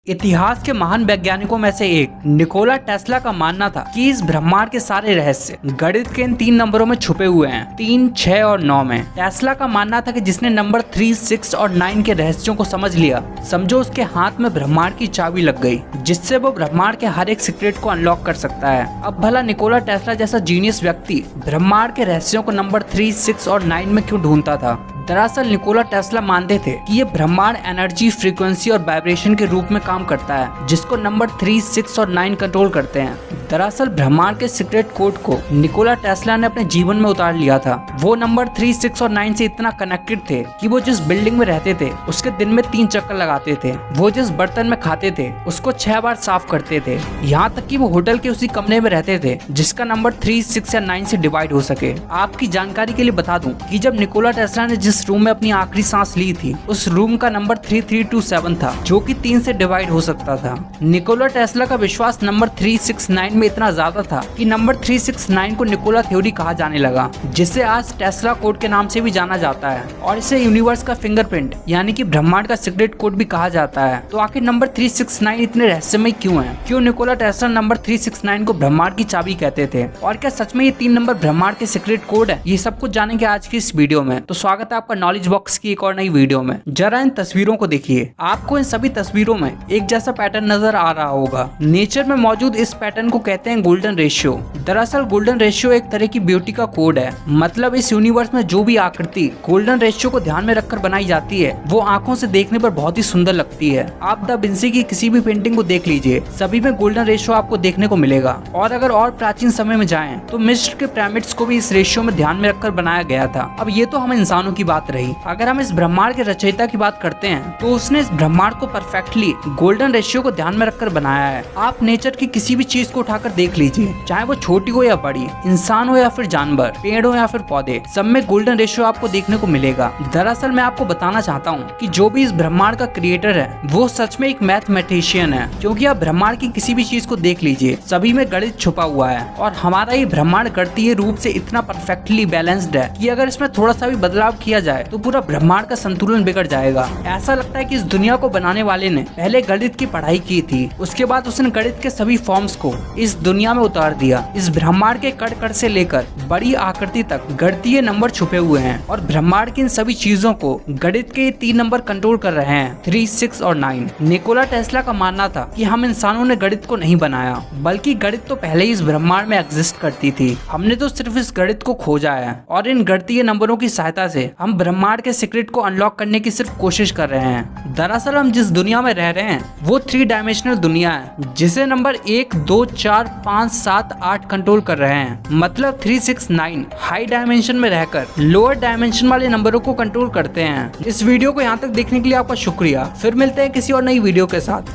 इतिहास के महान वैज्ञानिकों में से एक निकोला टेस्ला का मानना था कि इस ब्रह्मांड के सारे रहस्य गणित के इन 3 नंबरों में छुपे हुए हैं, 3, 6 और 9 में। टेस्ला का मानना था कि जिसने नंबर 3, 6 और 9 के रहस्यों को समझ लिया, समझो उसके हाथ में ब्रह्मांड की चाबी लग गई, जिससे वो ब्रह्मांड के हर एक सीक्रेट को अनलॉक कर सकता है। अब भला निकोला टेस्ला जैसा जीनियस व्यक्ति ब्रह्मांड के रहस्यों को नंबर 3, 6 और 9 में क्यों ढूंढता था? दरअसल निकोला टेस्ला मानते थे कि ये ब्रह्मांड एनर्जी, फ्रीक्वेंसी और वाइब्रेशन के रूप में काम करता है, जिसको नंबर 3, 6 और 9 कंट्रोल करते हैं। दरअसल ब्रह्मांड के सीक्रेट कोड को निकोला टेस्ला ने अपने जीवन में उतार लिया था। वो नंबर 3, 6 और 9 से इतना कनेक्टेड थे कि वो जिस बिल्डिंग में रहते थे उसके दिन में 3 चक्कर लगाते थे। वो जिस बर्तन में खाते थे उसको 6 बार साफ करते थे। यहाँ तक कि वो होटल के उसी कमरे में रहते थे जिसका नंबर 3, 6 या 9 से डिवाइड हो सके। आपकी जानकारी के लिए बता दूं कि जब निकोला टेस्ला ने जिस रूम में अपनी आखिरी सांस ली थी, उस रूम का नंबर 3327 था, जो कि 3 से डिवाइड हो सकता था। निकोला टेस्ला का विश्वास नंबर 369 में इतना ज्यादा था कि नंबर 369 को निकोला थ्योरी कहा जाने लगा, जिसे आज टेस्ला कोड के नाम से भी जाना जाता है, और इसे यूनिवर्स का फिंगरप्रिंट यानी कि ब्रह्मांड का सीक्रेट कोड भी कहा जाता है। तो आखिर नंबर 369 इतने रहस्यमय क्यों है? क्यों निकोला टेस्ला नंबर 369 को ब्रह्मांड की चाबी कहते थे? और क्या सच में ये 3 नंबर ब्रह्मांड के सीक्रेट कोड है? ये सब कुछ जानेंगे आज की इस वीडियो में। तो स्वागत है आपका नॉलेज बॉक्स की एक और नई वीडियो में। जरा इन तस्वीरों को देखिए। आपको इन सभी तस्वीरों में एक जैसा पैटर्न नजर आ रहा होगा। नेचर में मौजूद इस पैटर्न को कहते हैं गोल्डन रेशियो। दरअसल गोल्डन रेशियो एक तरह की ब्यूटी का कोड है। मतलब इस यूनिवर्स में जो भी आकृति गोल्डन रेशियो को ध्यान में रखकर बनाई जाती है, वो आंखों से देखने पर बहुत ही सुंदर लगती है। आप दा विंसी की किसी भी पेंटिंग को देख लीजिए, सभी में गोल्डन रेशियो आपको देखने को मिलेगा। और अगर और प्राचीन समय में जाएं, तो मिस्र के पिरामिड्स को भी इस रेशियो में ध्यान में रखकर बनाया गया था। अब ये तो हम इंसानों की बात रही। अगर हम इस ब्रह्मांड के रचयिता की बात करते हैं, तो उसने इस ब्रह्मांड को परफेक्टली गोल्डन रेशियो को ध्यान में रखकर बनाया है। आप नेचर की किसी भी चीज को उठाकर देख लीजिए, चाहे वो छोटी हो या बड़ी, इंसान हो या फिर जानवर, पेड़ हो या फिर पौधे, सब में गोल्डन रेशियो आपको देखने को मिलेगा। दरअसल मैं आपको बताना चाहता हूँ कि जो भी इस ब्रह्मांड का क्रिएटर है, वो सच में एक मैथमेटिशियन है। क्योंकि आप ब्रह्मांड की किसी भी चीज को देख लीजिए, सभी में गणित छुपा हुआ है। और हमारा ये ब्रह्मांड गणितीय रूप से इतना परफेक्टली बैलेंस्ड है कि अगर इसमें थोड़ा सा भी बदलाव किया जाए तो पूरा ब्रह्मांड का संतुलन बिगड़ जाएगा। ऐसा लगता है कि इस दुनिया को बनाने वाले ने पहले गणित की पढ़ाई की थी, उसके बाद उसने गणित के सभी फॉर्म्स को इस दुनिया में उतार दिया। इस ब्रह्मांड के कण कण से लेकर बड़ी आकृति तक गणितीय नंबर छुपे हुए हैं, और ब्रह्मांड की इन सभी चीजों को गणित के 3 नंबर कंट्रोल कर रहे हैं, 3, 6 और 9। निकोला टेस्ला का मानना था कि हम इंसानों ने गणित को नहीं बनाया, बल्कि गणित तो पहले ही इस ब्रह्मांड में एग्जिस्ट करती थी। हमने तो सिर्फ इस गणित को खोजा है, और इन गणितीय नंबरों की सहायता से हम ब्रह्मांड के सीक्रेट को अनलॉक करने की सिर्फ कोशिश कर रहे हैं। दरअसल हम जिस दुनिया में रह रहे हैं, वो 3 डायमेंशनल दुनिया है, जिसे नंबर 1, 2, 4, 5, 7, 8 कंट्रोल कर रहे हैं। मतलब 3, 6, 9 हाई डायमेंशन में रहकर लोअर डायमेंशन वाले नंबरों को कंट्रोल करते हैं। इस वीडियो को यहाँ तक देखने के लिए आपका शुक्रिया। फिर मिलते हैं किसी और नई वीडियो के साथ।